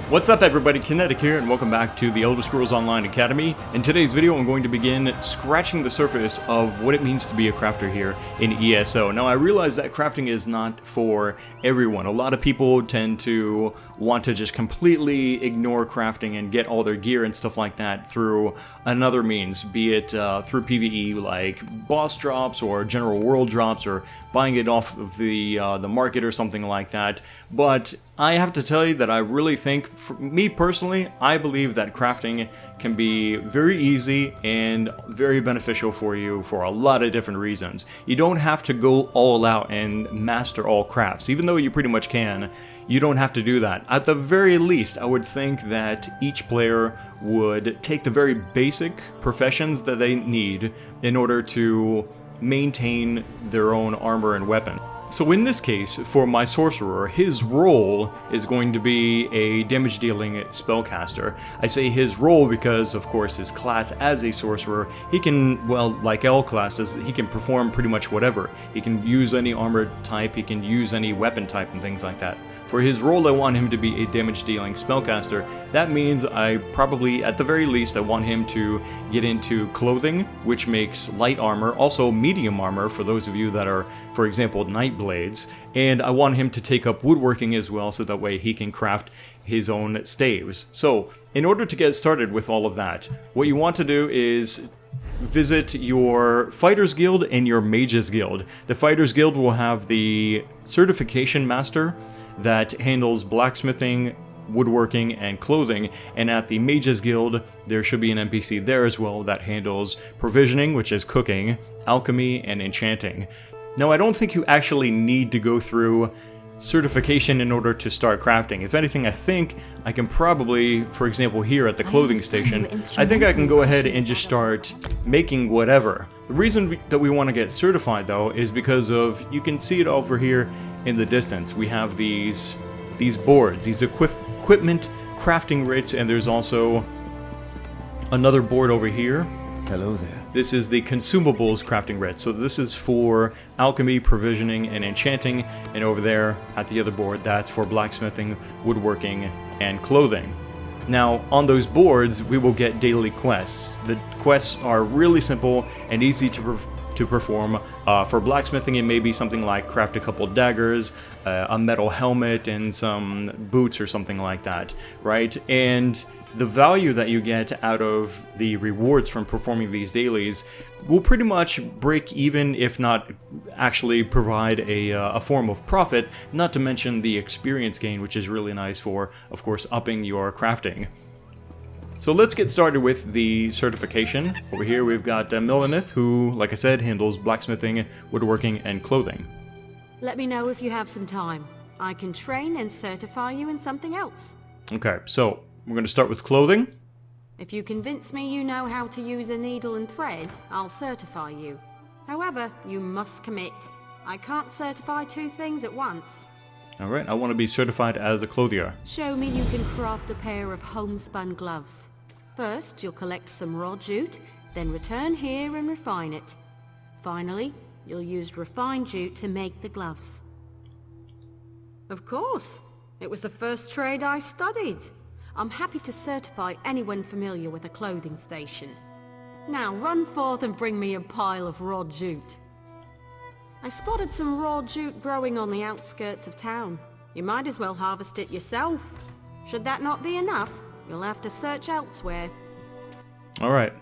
What's up everybody, Kinetic here, and welcome back to the Elder Scrolls Online Academy. In today's video I'm going to begin scratching the surface of what it means to be a crafter here in ESO. Now I realize that crafting is not for everyone. A lot of people tend to want to just completely ignore crafting and get all their gear and stuff like that through another means, be it through PvE like boss drops or general world drops or buying it off of the market or something like that. But I have to tell you that I really think, for me personally, I believe that crafting can be very easy and very beneficial for you for a lot of different reasons. You don't have to go all out and master all crafts, even though you pretty much can. You don't have to do that. At the very least, I would think that each player would take the very basic professions that they need in order to maintain their own armor and weapon. So in this case, for my sorcerer, his role is going to be a damage-dealing spellcaster. I say his role because, of course, his class as a sorcerer, he can, well, like all classes, he can perform pretty much whatever. He can use any armor type, he can use any weapon type and things like that. For his role, I want him to be a damage-dealing spellcaster. That means I probably, at the very least, I want him to get into clothing, which makes light armor, also medium armor for those of you that are, for example, night blades, and I want him to take up woodworking as well, so that way he can craft his own staves. So, in order to get started with all of that, what you want to do is visit your Fighters Guild and your Mages Guild. The Fighters Guild will have the Certification Master that handles blacksmithing, woodworking, and clothing, and at the Mages Guild there should be an NPC there as well that handles provisioning, which is cooking, alchemy, and enchanting. Now I don't think you actually need to go through certification in order to start crafting. If anything, I think I can probably, for example here at the clothing station, I think I can go ahead and just start making whatever. The reason that we want to get certified though is because of, you can see it over here in the distance, we have these boards, these equipment crafting rates, and there's also another board over here. Hello there. This is the consumables crafting rate. So this is for alchemy, provisioning, and enchanting, and over there at the other board, that's for blacksmithing, woodworking, and clothing. Now, on those boards, we will get daily quests. The quests are really simple and easy to perform. For blacksmithing, it may be something like craft a couple daggers, a metal helmet, and some boots or something like that, right? And the value that you get out of the rewards from performing these dailies will pretty much break even, if not actually provide a form of profit, not to mention the experience gain, which is really nice for, of course, upping your crafting. So let's get started with the certification. Over here we've got Milanith, who, like I said, handles blacksmithing, woodworking, and clothing. Let me know if you have some time. I can train and certify you in something else. Okay, so we're going to start with clothing. If you convince me you know how to use a needle and thread, I'll certify you. However, you must commit. I can't certify two things at once. Alright, I want to be certified as a clothier. Show me you can craft a pair of homespun gloves. First, you'll collect some raw jute, then return here and refine it. Finally, you'll use refined jute to make the gloves. Of course. It was the first trade I studied. I'm happy to certify anyone familiar with a clothing station. Now run forth and bring me a pile of raw jute. I spotted some raw jute growing on the outskirts of town. You might as well harvest it yourself. Should that not be enough, you'll have to search elsewhere. Alright.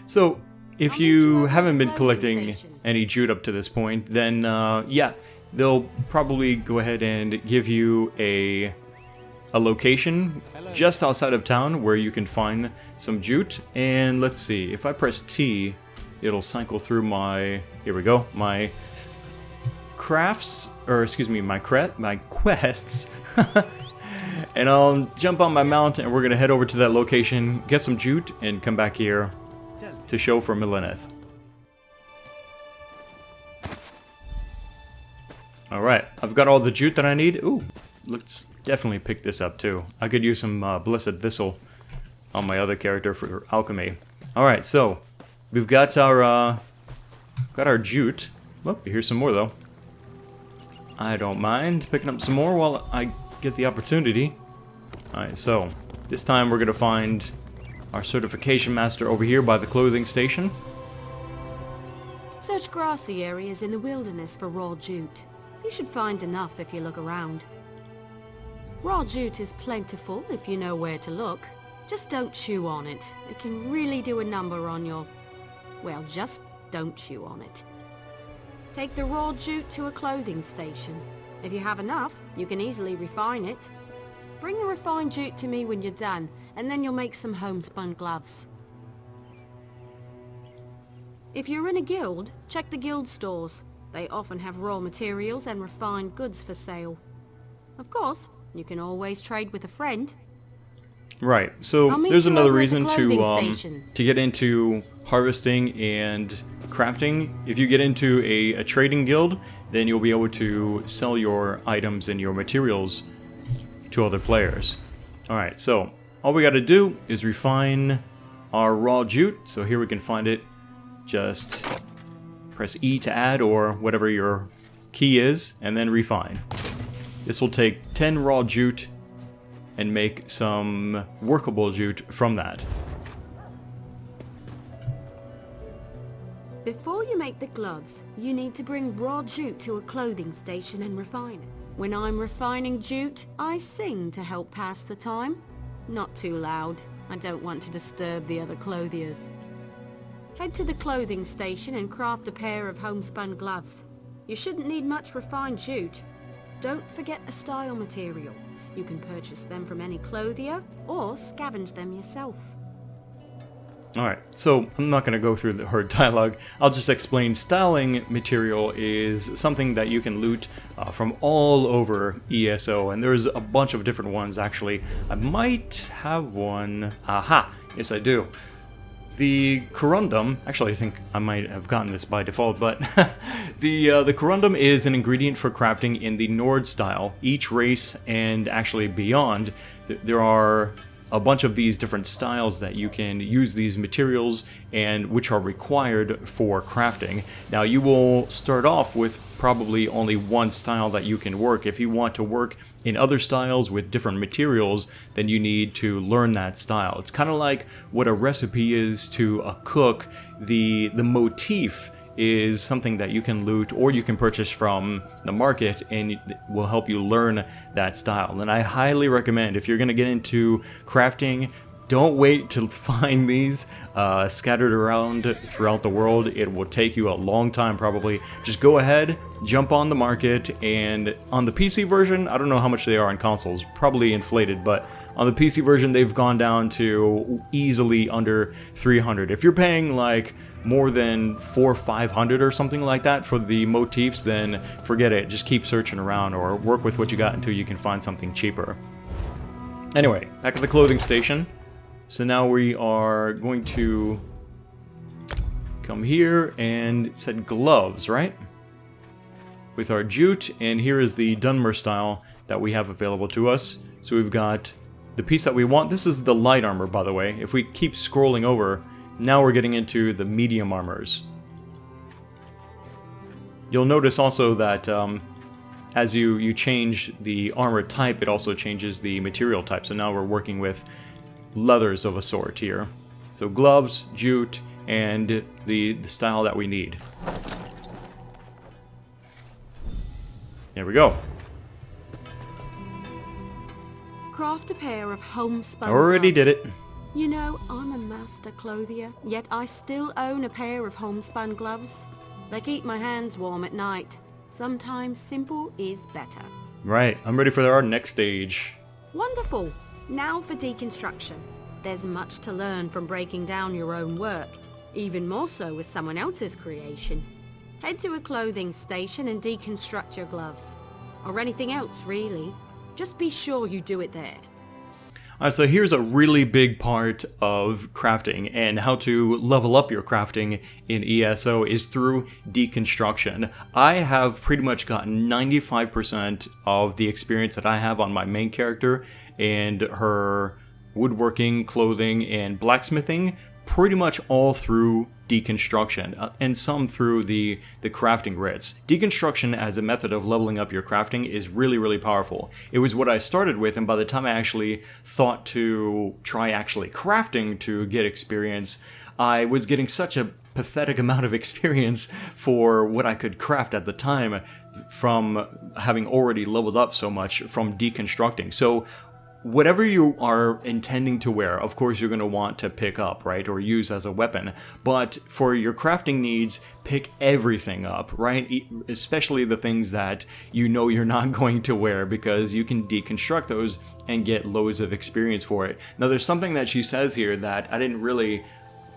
So, if you haven't been collecting any jute up to this point, then yeah, they'll probably go ahead and give you a location just outside of town where you can find some jute. And let's see, if I press T, it'll cycle through my, here we go, my crafts, or excuse me, my quests. And I'll jump on my mount and we're gonna head over to that location, get some jute, and come back here to show for Milanith. Alright, I've got all the jute that I need. Ooh, let's definitely pick this up too. I could use some Blessed Thistle on my other character for alchemy. Alright, so we've got our jute. Oh, here's some more though. I don't mind picking up some more while I get the opportunity. Alright, so this time we're going to find our certification master over here by the clothing station. Search grassy areas in the wilderness for raw jute. You should find enough if you look around. Raw jute is plentiful if you know where to look. Just don't chew on it. It can really do a number on your... well, just don't chew on it. Take the raw jute to a clothing station. If you have enough, you can easily refine it. Bring the refined jute to me when you're done, and then you'll make some homespun gloves. If you're in a guild, check the guild stores. They often have raw materials and refined goods for sale. Of course, you can always trade with a friend. Right, so there's another reason to get into harvesting and crafting. If you get into a trading guild, then you'll be able to sell your items and your materials to other players. Alright, so all we gotta do is refine our raw jute. So here we can find it. Just press E to add, or whatever your key is, and then refine. This will take 10 raw jute and make some workable jute from that. Before you make the gloves, you need to bring raw jute to a clothing station and refine it. When I'm refining jute, I sing to help pass the time. Not too loud. I don't want to disturb the other clothiers. Head to the clothing station and craft a pair of homespun gloves. You shouldn't need much refined jute. Don't forget a style material. You can purchase them from any clothier or scavenge them yourself. Alright, so I'm not going to go through her dialogue. I'll just explain. Styling material is something that you can loot from all over ESO, and there's a bunch of different ones actually. I might have one. Aha! Yes, I do. The corundum, actually I think I might have gotten this by default, but the corundum is an ingredient for crafting in the Nord style. Each race and actually beyond, there are a bunch of these different styles that you can use these materials and which are required for crafting. Now you will start off with probably only one style that you can work. If you want to work in other styles with different materials, then you need to learn that style. It's kind of like what a recipe is to a cook. The motif is something that you can loot or you can purchase from the market, and it will help you learn that style. And I highly recommend, if you're going to get into crafting, don't wait to find these scattered around throughout the world. It will take you a long time probably. Just go ahead, jump on the market, and on the PC version, I don't know how much they are on consoles, probably inflated, but on the PC version they've gone down to easily under 300. If you're paying like more than 400 or 500 or something like that for the motifs, then forget it. Just keep searching around or work with what you got until you can find something cheaper. Anyway, back at the clothing station. So now we are going to come here, and it said gloves, right? With our jute, and here is the Dunmer style that we have available to us. So we've got the piece that we want. This is the light armor, by the way. If we keep scrolling over, now we're getting into the medium armors. You'll notice also that as you change the armor type, it also changes the material type. So now we're working with leathers of a sort here. So gloves, jute, and the style that we need. There we go. Craft a pair of homespun Already gloves. did it. You know, I'm a master clothier, yet I still own a pair of homespun gloves. They keep my hands warm at night. Sometimes simple is better. Right, I'm ready for our next stage. Wonderful! Now for deconstruction. There's much to learn from breaking down your own work, even more so with someone else's creation. Head to a clothing station and deconstruct your gloves. Or anything else, really. Just be sure you do it there. Alright, so here's a really big part of crafting, and how to level up your crafting in ESO is through deconstruction. I have pretty much gotten 95% of the experience that I have on my main character and her woodworking, clothing, and blacksmithing pretty much all through Deconstruction, and some through the crafting writs. Deconstruction as a method of leveling up your crafting is really, really powerful. It was what I started with, and by the time I actually thought to try actually crafting to get experience, I was getting such a pathetic amount of experience for what I could craft at the time from having already leveled up so much from deconstructing. So whatever you are intending to wear, of course you're going to want to pick up, right, or use as a weapon. But for your crafting needs, pick everything up, right? Especially the things that you know you're not going to wear, because you can deconstruct those and get loads of experience for it. Now there's something that she says here that I didn't really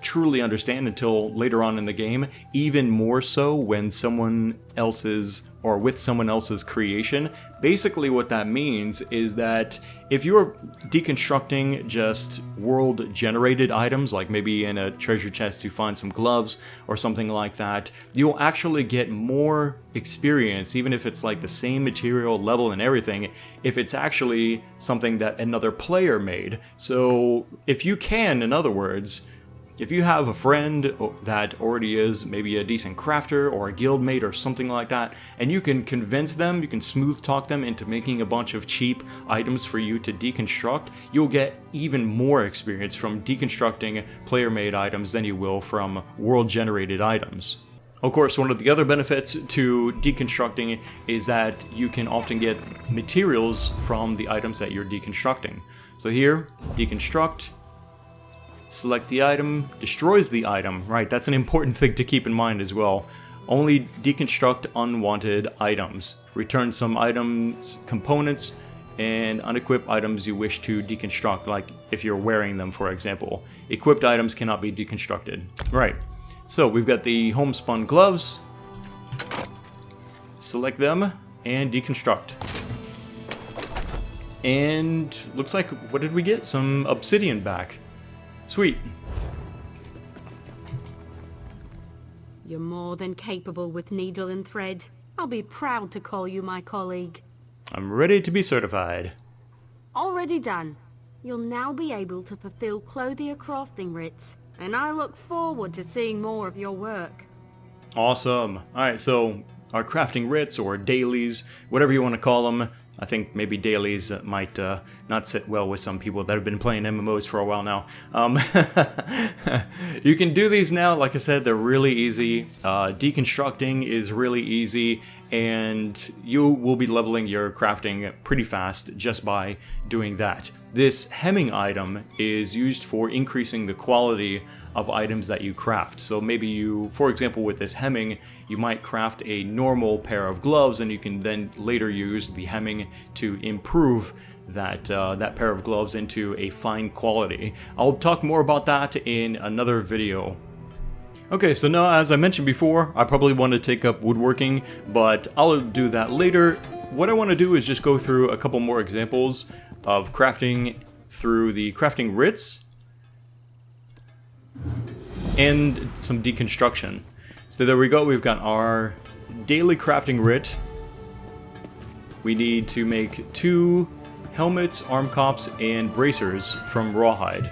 truly understand until later on in the game, even more so when someone else's or with someone else's creation. Basically what that means is that if you're deconstructing just world generated items, like maybe in a treasure chest you find some gloves or something like that, you'll actually get more experience, even if it's like the same material level and everything, if it's actually something that another player made. So if you can, in other words, if you have a friend that already is maybe a decent crafter or a guildmate or something like that, and you can convince them, you can smooth talk them into making a bunch of cheap items for you to deconstruct, you'll get even more experience from deconstructing player-made items than you will from world-generated items. Of course, one of the other benefits to deconstructing is that you can often get materials from the items that you're deconstructing. So here, deconstruct, select the item, destroys the item. Right, that's an important thing to keep in mind as well. Only deconstruct unwanted items. Return some items, components, and unequip items you wish to deconstruct, like if you're wearing them, for example. Equipped items cannot be deconstructed. Right, so we've got the homespun gloves. Select them and deconstruct. And looks like, what did we get? Some obsidian back. Sweet. You're more than capable with needle and thread. I'll be proud to call you my colleague. I'm ready to be certified. Already done. You'll now be able to fulfill clothier crafting writs, and I look forward to seeing more of your work. Awesome. Alright, so our crafting writs, or dailies, whatever you want to call them. I think maybe dailies might not sit well with some people that have been playing MMOs for a while now. You can do these now. Like I said, they're really easy. Deconstructing is really easy, and you will be leveling your crafting pretty fast just by doing that. This hemming item is used for increasing the quality of items that you craft. So maybe you, for example, with this hemming, you might craft a normal pair of gloves, and you can then later use the hemming to improve that that pair of gloves into a fine quality. I'll talk more about that in another video. Okay, so now, as I mentioned before, I probably want to take up woodworking, but I'll do that later. What I want to do is just go through a couple more examples of crafting through the crafting writs and some deconstruction. So there we go, we've got our daily crafting writ. We need to make 2 helmets, arm caps, and bracers from rawhide.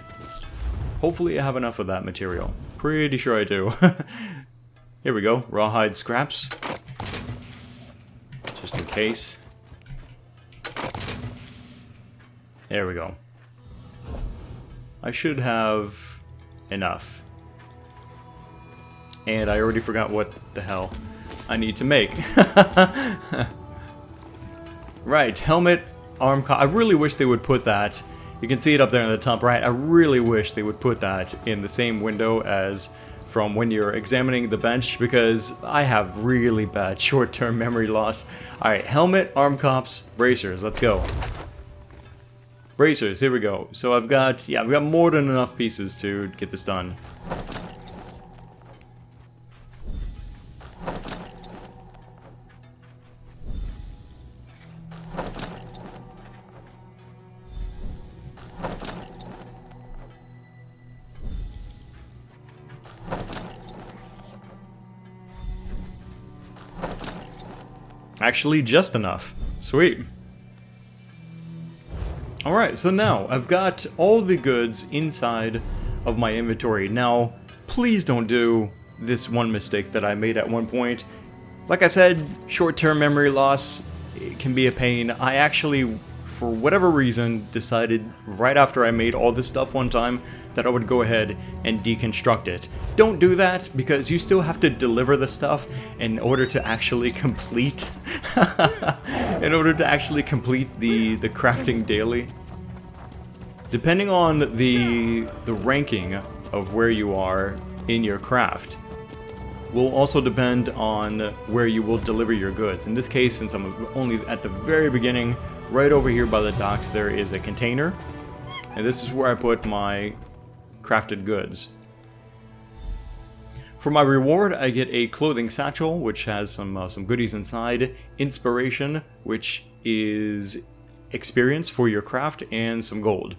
Hopefully I have enough of that material. Pretty sure I do. Here we go, rawhide scraps. Just in case. There we go. I should have enough. And I already forgot what the hell I need to make. Right, helmet, arm cap. I really wish they would put that. You can see it up there in the top right. I really wish they would put that in the same window as from when you're examining the bench, because I have really bad short-term memory loss. Alright, helmet, arm caps, bracers. Let's go. Bracers, here we go. So I've got more than enough pieces to get this done. Actually, just enough. Sweet. Alright, so now I've got all the goods inside of my inventory. Now, please don't do this one mistake that I made at one point. Like I said, short-term memory loss, it can be a pain. I actually, for whatever reason, decided right after I made all this stuff one time that I would go ahead and deconstruct it. Don't do that, because you still have to deliver the stuff in order to actually complete in order to actually complete the crafting daily. Depending on the ranking of where you are in your craft will also depend on where you will deliver your goods. In this case, since I'm only at the very beginning, right over here by the docks there is a container, and this is where I put my crafted goods. For my reward, I get a clothing satchel, which has some goodies inside, inspiration, which is experience for your craft, and some gold.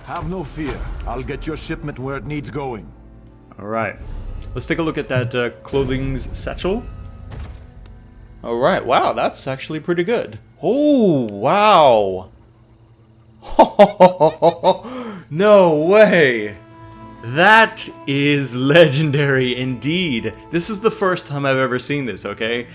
Have no fear. I'll get your shipment where it needs going. Alright. Let's take a look at that clothing satchel. Alright, wow, that's actually pretty good. Oh, wow. No way. That is legendary indeed. This is the first time I've ever seen this, okay?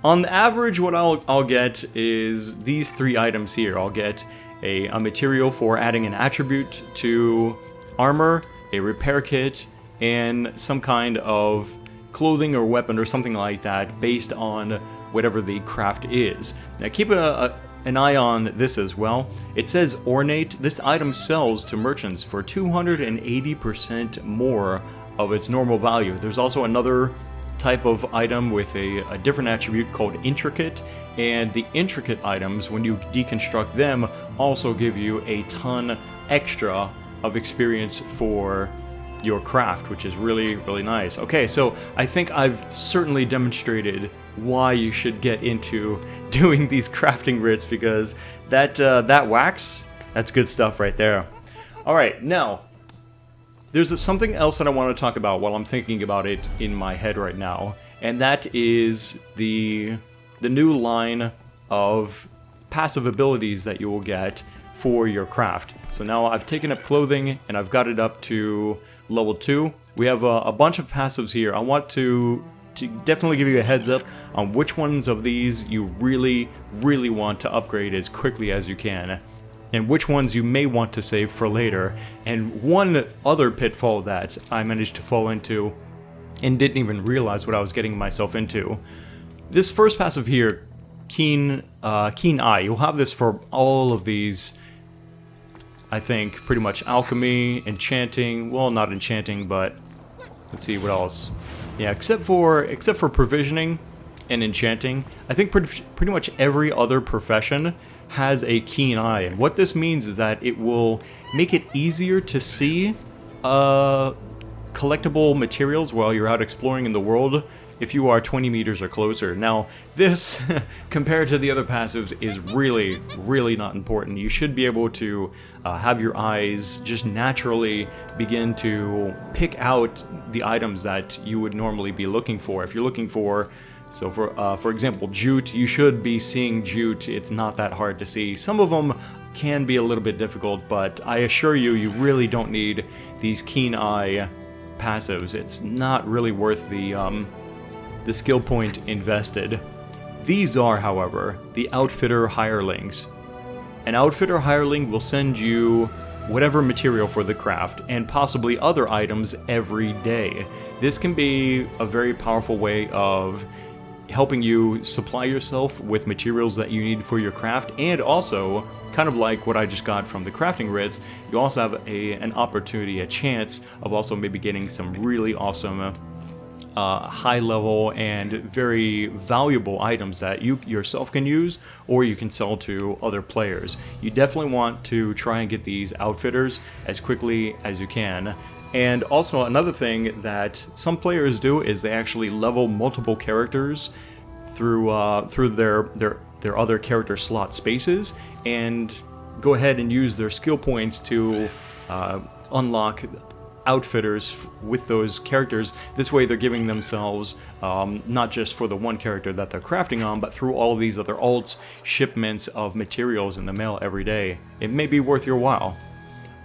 On average, what I'll get is these 3 items here. I'll get a material for adding an attribute to armor, a repair kit, and some kind of clothing or weapon or something like that based on whatever the craft is. Now keep an eye on this as well. It says ornate. This item sells to merchants for 280% more of its normal value. There's also another type of item with a different attribute called intricate, and the intricate items, when you deconstruct them, also give you a ton extra of experience for your craft, which is really, really nice. Okay, so I think I've certainly demonstrated why you should get into doing these crafting writs, because that wax, that's good stuff right there. All right, now there's something else that I want to talk about while I'm thinking about it in my head right now, and that is the new line of passive abilities that you will get for your craft. So now I've taken up clothing and I've got it up to level 2. We have a bunch of passives here. I want to definitely give you a heads up on which ones of these you really, really want to upgrade as quickly as you can, and which ones you may want to save for later. And one other pitfall that I managed to fall into and didn't even realize what I was getting myself into. This first passive here, Keen Eye, you'll have this for all of these, I think, pretty much alchemy, enchanting, well, not enchanting, but let's see what else. Yeah, except for provisioning and enchanting, I think pretty much every other profession has a keen eye, and what this means is that it will make it easier to see collectible materials while you're out exploring in the world if you are 20 meters or closer. Now, this, compared to the other passives, is really, really not important. You should be able to have your eyes just naturally begin to pick out the items that you would normally be looking for. If you're looking for, so for example, jute, you should be seeing jute. It's not that hard to see. Some of them can be a little bit difficult, but I assure you, you really don't need these keen eye passives. It's not really worth the skill point invested. These are, however, the outfitter hirelings. An outfitter hireling will send you whatever material for the craft, and possibly other items every day. This can be a very powerful way of helping you supply yourself with materials that you need for your craft, and also, kind of like what I just got from the crafting writs, you also have an opportunity, a chance of also maybe getting some really awesome high level and very valuable items that you yourself can use, or you can sell to other players. You definitely want to try and get these outfitters as quickly as you can. And also another thing that some players do is they actually level multiple characters through their other character slot spaces, and go ahead and use their skill points to unlock outfitters with those characters. This way they're giving themselves not just for the one character that they're crafting on, but through all of these other alts, shipments of materials in the mail every day. It may be worth your while.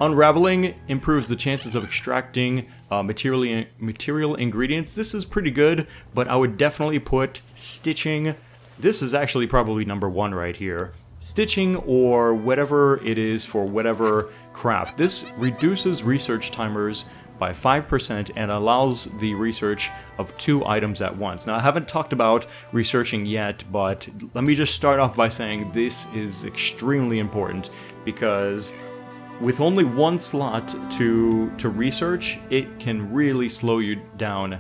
Unraveling improves the chances of extracting material ingredients. This is pretty good, but I would definitely put stitching. This is actually probably number 1 right here. Stitching or whatever it is for whatever craft. This reduces research timers by 5% and allows the research of 2 items at once. Now, I haven't talked about researching yet, but let me just start off by saying this is extremely important, because with only 1 slot to research, it can really slow you down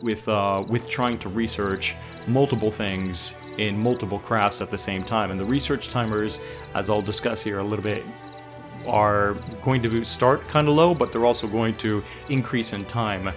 with trying to research multiple things in multiple crafts at the same time. And the research timers, as I'll discuss here a little bit, are going to start kind of low, but they're also going to increase in time.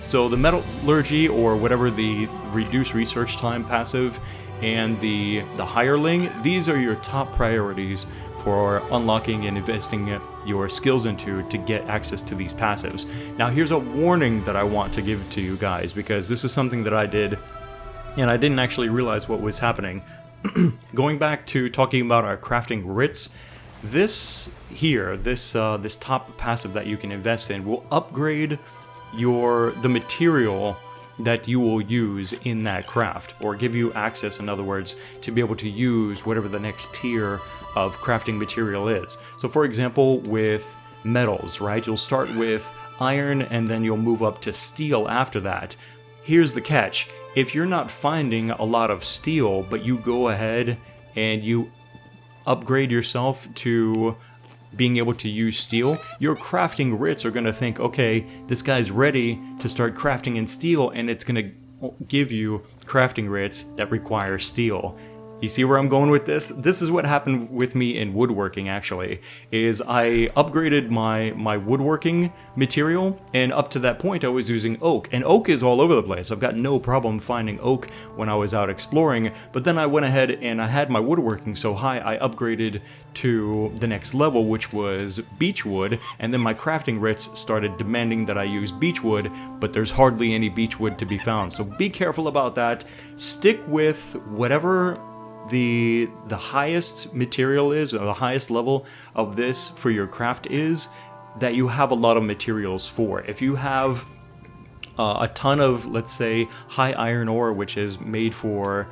So the metallurgy, or whatever the reduced research time passive, and the hireling, these are your top priorities for unlocking and investing your skills into to get access to these passives. Now here's a warning that I want to give to you guys, because this is something that I did and I didn't actually realize what was happening. Going back to talking about our crafting writs, this here, this top passive that you can invest in will upgrade the material that you will use in that craft, or give you access, in other words, to be able to use whatever the next tier of crafting material is. So for example, with metals, right, you'll start with iron and then you'll move up to steel after that. Here's the catch: if you're not finding a lot of steel, but you go ahead and you upgrade yourself to being able to use steel, your crafting writs are going to think, okay, this guy's ready to start crafting in steel, and it's going to give you crafting writs that require steel. You see where I'm going with this? This is what happened with me in woodworking, actually, is I upgraded my woodworking material, and up to that point I was using oak, and oak is all over the place. I've got no problem finding oak when I was out exploring, but then I went ahead and I had my woodworking so high I upgraded to the next level, which was beechwood, and then my crafting writs started demanding that I use beechwood, but there's hardly any beechwood to be found. So be careful about that. Stick with whatever the highest material is, or the highest level of this for your craft is, that you have a lot of materials for. If you have a ton of, let's say, high iron ore, which is made for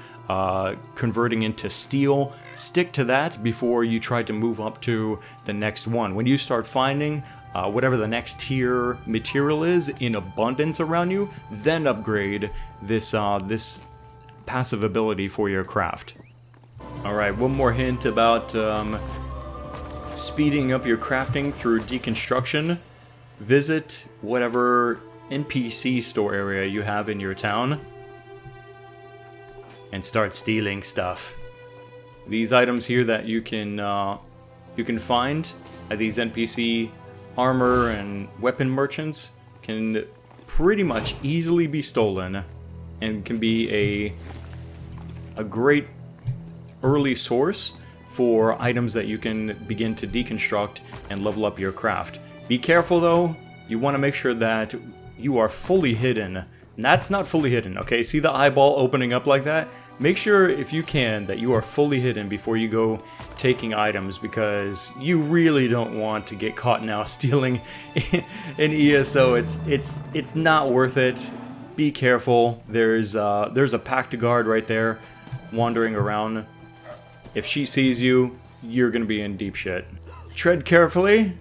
converting into steel, stick to that before you try to move up to the next one. When you start finding whatever the next tier material is in abundance around you, then upgrade this passive ability for your craft. Alright, one more hint about speeding up your crafting through deconstruction. Visit whatever NPC store area you have in your town and start stealing stuff. These items here that you can find at these NPC armor and weapon merchants can pretty much easily be stolen, and can be a great early source for items that you can begin to deconstruct and level up your craft. Be careful though, you want to make sure that you are fully hidden. And that's not fully hidden, okay? See the eyeball opening up like that? Make sure, if you can, that you are fully hidden before you go taking items, because you really don't want to get caught now stealing in ESO. It's not worth it. Be careful. There's a pact guard right there wandering around. If she sees you, you're gonna be in deep shit. Tread carefully,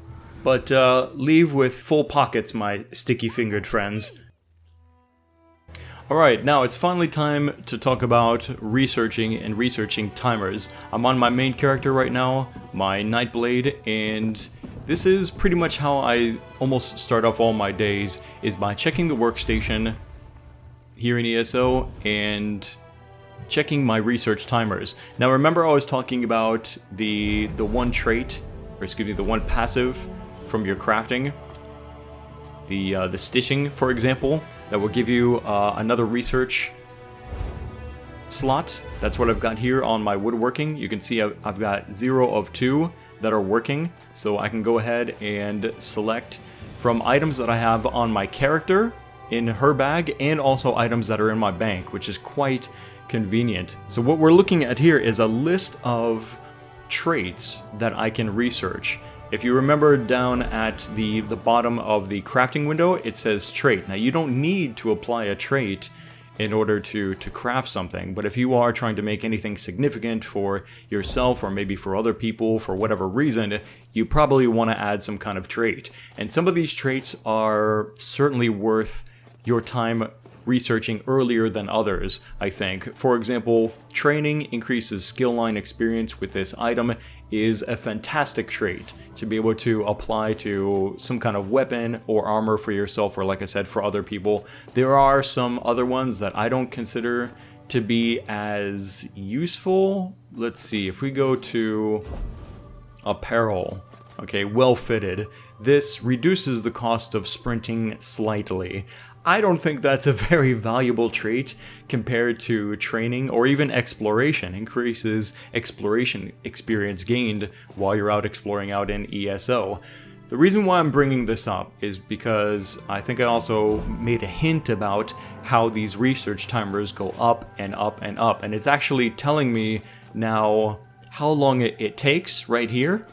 but leave with full pockets, my sticky-fingered friends. Alright, now it's finally time to talk about researching timers. I'm on my main character right now, my Nightblade, and this is pretty much how I almost start off all my days, is by checking the workstation here in ESO and checking my research timers. Now remember, I was talking about the one trait, or excuse me, the one passive from your crafting, the stitching, for example, that will give you another research slot. That's what I've got here on my woodworking. You can see I've got 0 of 2 that are working, so I can go ahead and select from items that I have on my character in her bag, and also items that are in my bank, which is quite convenient. So what we're looking at here is a list of traits that I can research. If you remember down at the bottom of the crafting window, it says trait. Now you don't need to apply a trait in order to craft something, but if you are trying to make anything significant for yourself or maybe for other people for whatever reason, you probably want to add some kind of trait. And some of these traits are certainly worth your time researching earlier than others, I think. For example, training increases skill line experience with this item is a fantastic trait to be able to apply to some kind of weapon or armor for yourself, or like I said, for other people. There are some other ones that I don't consider to be as useful. Let's see, if we go to apparel, okay, well fitted, this reduces the cost of sprinting slightly. I don't think that's a very valuable trait compared to training or even exploration. Increases exploration experience gained while you're out exploring out in ESO. The reason why I'm bringing this up is because I think I also made a hint about how these research timers go up and up and up, and it's actually telling me now how long it takes right here.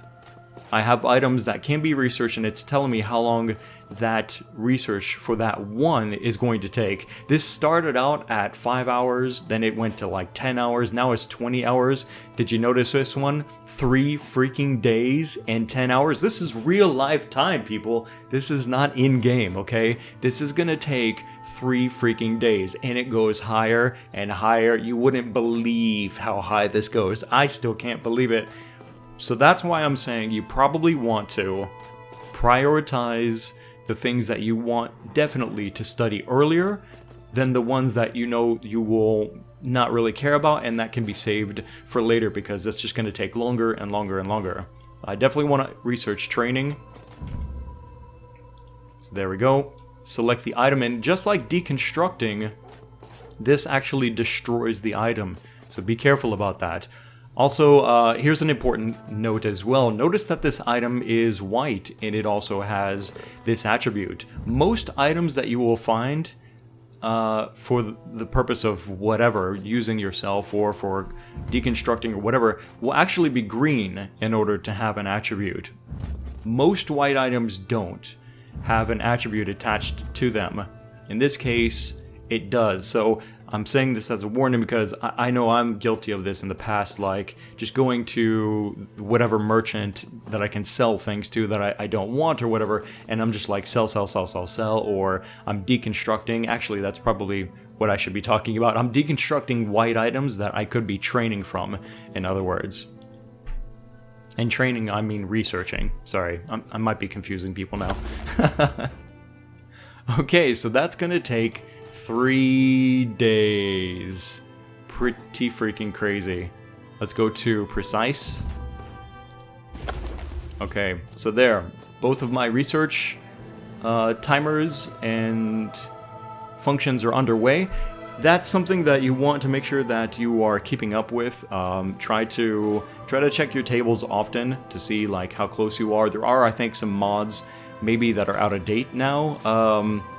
I have items that can be researched and it's telling me how long that research for that one is going to take. This started out at 5 hours, then it went to like 10 hours, now it's 20 hours. Did you notice this one? 3 freaking days and 10 hours. This is real life time, people. This is not in-game, okay? This is gonna take 3 freaking days, and it goes higher and higher. You wouldn't believe how high this goes. I still can't believe it. So that's why I'm saying you probably want to prioritize the things that you want definitely to study earlier than the ones that you know you will not really care about and that can be saved for later, because that's just going to take longer and longer and longer. I definitely want to research training. So there we go. Select the item, and just like deconstructing, this actually destroys the item. So be careful about that. Also, here's an important note as well. Notice that this item is white, and it also has this attribute. Most items that you will find for the purpose of whatever, using yourself or for deconstructing or whatever, will actually be green in order to have an attribute. Most white items don't have an attribute attached to them. In this case, it does. So I'm saying this as a warning because I know I'm guilty of this in the past, like just going to whatever merchant that I can sell things to that I don't want or whatever, and I'm just like sell, or I'm deconstructing. Actually, that's probably what I should be talking about. I'm deconstructing white items that I could be training from, in other words. And training, I mean researching. Sorry, I might be confusing people now. Okay, so that's gonna take 3 days. Pretty freaking crazy. Let's go to precise. Okay, so there. Both of my research timers and functions are underway. That's something that you want to make sure that you are keeping up with. Try to check your tables often to see like how close you are. There are, I think, some mods maybe that are out of date now,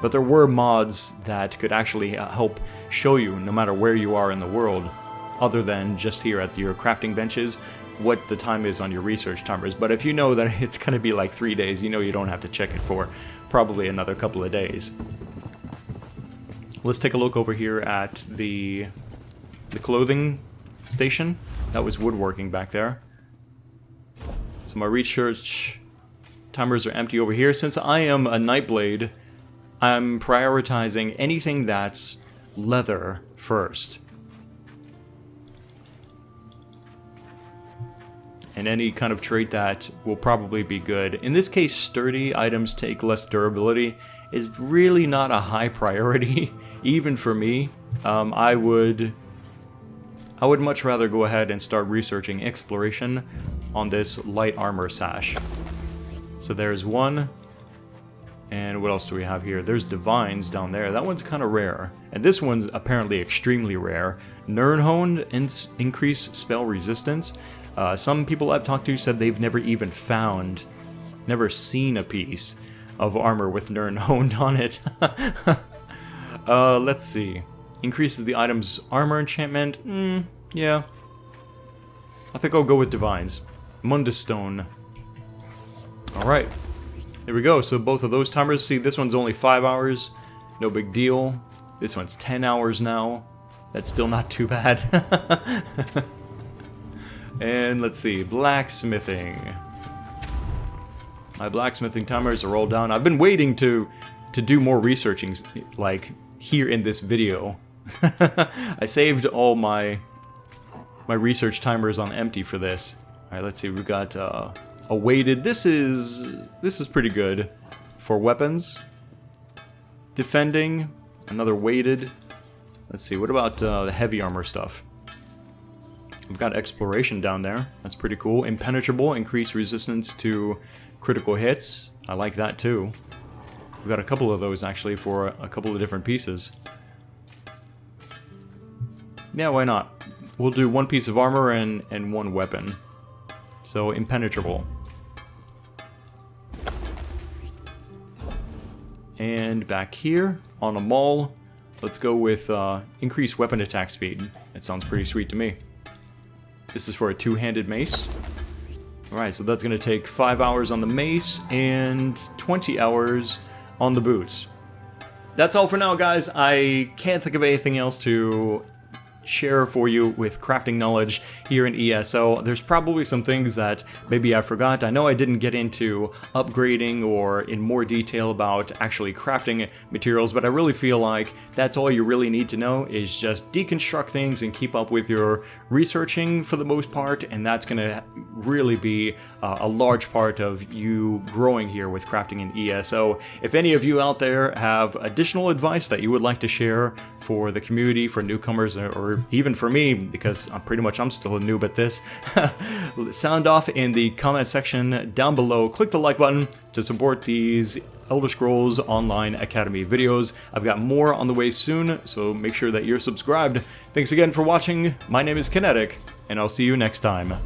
but there were mods that could actually help show you, no matter where you are in the world, other than just here at your crafting benches, what the time is on your research timers. But if you know that it's going to be like 3 days, you know you don't have to check it for probably another couple of days. Let's take a look over here at the clothing station. That was woodworking back there. So my research timers are empty over here. Since I am a Nightblade, I'm prioritizing anything that's leather first. And any kind of trait that will probably be good. In this case, sturdy items take less durability is really not a high priority, even for me. I would much rather go ahead and start researching exploration on this light armor sash. So there's one, and what else do we have here? There's divines down there. That one's kind of rare, and this one's apparently extremely rare. Nirnhoned increase spell resistance. Some people I've talked to said they've never even never seen a piece of armor with Nirnhoned on it. Let's see. Increases the item's armor enchantment. Yeah. I think I'll go with divines. Mundus Stone. Alright, there we go. So both of those timers, see this one's only 5 hours, no big deal. This one's 10 hours now. That's still not too bad. And let's see, blacksmithing. My blacksmithing timers are all down. I've been waiting to do more researching, like here in this video. I saved all my research timers on empty for this. All right, let's see. We've got a weighted. This is pretty good for weapons. Defending, another weighted. Let's see. What about the heavy armor stuff? We've got exploration down there. That's pretty cool. Impenetrable, increased resistance to critical hits. I like that too. We've got a couple of those actually for a couple of different pieces. Yeah, why not? We'll do one piece of armor and one weapon. So, impenetrable. And back here, on a maul, let's go with increased weapon attack speed. That sounds pretty sweet to me. This is for a two-handed mace. Alright, so that's going to take 5 hours on the mace and 20 hours on the boots. That's all for now, guys. I can't think of anything else to share for you with crafting knowledge here in ESO. There's probably some things that maybe I forgot. I know I didn't get into upgrading or in more detail about actually crafting materials, but I really feel like that's all you really need to know is just deconstruct things and keep up with your researching for the most part, and that's going to really be a large part of you growing here with crafting in ESO. If any of you out there have additional advice that you would like to share for the community, for newcomers, or even for me, because I'm still a noob at this, sound off in the comment section down below. Click the like button to support these Elder Scrolls Online Academy videos. I've got more on the way soon, so make sure that you're subscribed. Thanks again for watching. My name is Kinetic, and I'll see you next time.